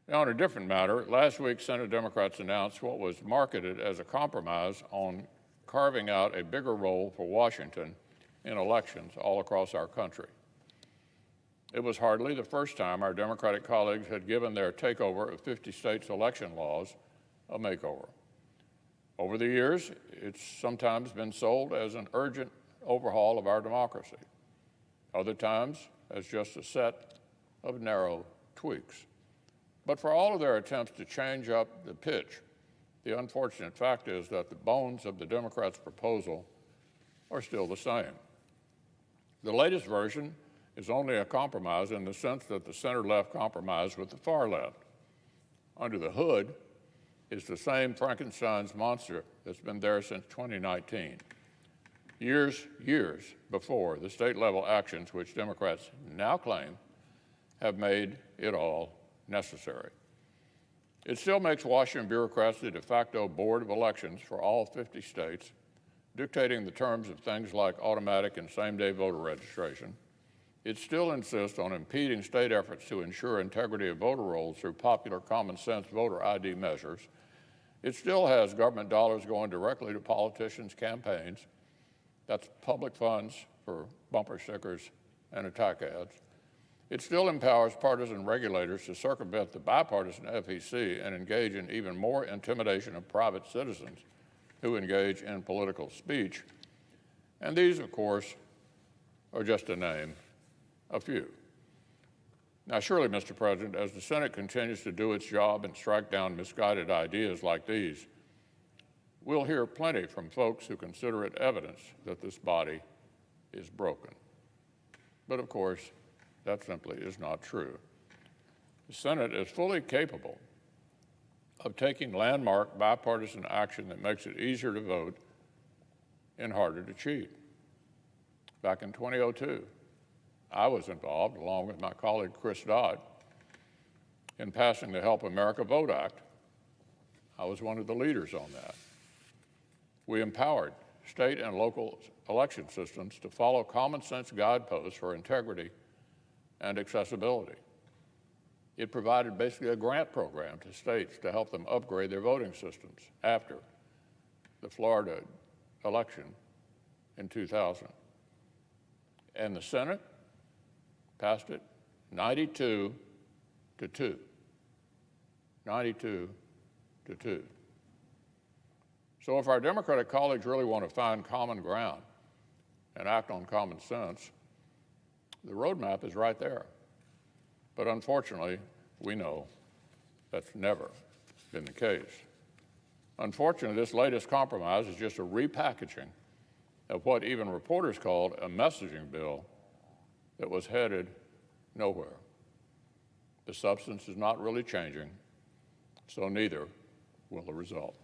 Now, on a different matter, last week Senate Democrats announced what was marketed as a compromise on carving out a bigger role for Washington in elections all across our country. It was hardly the first time our Democratic colleagues had given their takeover of 50 states' election laws a makeover. Over the years, it's sometimes been sold as an urgent overhaul of our democracy, other times as just a set of narrow tweaks. But for all of their attempts to change up the pitch, the unfortunate fact is that the bones of the Democrats' proposal are still the same. The latest version is only a compromise in the sense that the center-left compromised with the far left. Under the hood is the same Frankenstein's monster that's been there since 2019. Years before the state-level actions which Democrats now claim have made it all necessary. It still makes Washington bureaucrats the de facto board of elections for all 50 states, dictating the terms of things like automatic and same-day voter registration. It still insists on impeding state efforts to ensure integrity of voter rolls through popular common-sense voter ID measures. It still has government dollars going directly to politicians' campaigns. That's public funds for bumper stickers and attack ads. It still empowers partisan regulators to circumvent the bipartisan FEC and engage in even more intimidation of private citizens who engage in political speech. And these, of course, are just to name a few. Now, surely, Mr. President, as the Senate continues to do its job and strike down misguided ideas like these, we'll hear plenty from folks who consider it evidence that this body is broken. But of course, that simply is not true. The Senate is fully capable of taking landmark bipartisan action that makes it easier to vote and harder to cheat. Back in 2002, I was involved, along with my colleague Chris Dodd, in passing the Help America Vote Act. I was one of the leaders on that. We empowered state and local election systems to follow common sense guideposts for integrity and accessibility. It provided basically a grant program to states to help them upgrade their voting systems after the Florida election in 2000. And the Senate passed it 92 to 2. 92 to 2. So if our Democratic colleagues really want to find common ground and act on common sense, the roadmap is right there. But unfortunately, we know that's never been the case. Unfortunately, this latest compromise is just a repackaging of what even reporters called a messaging bill that was headed nowhere. The substance is not really changing, so neither will the result.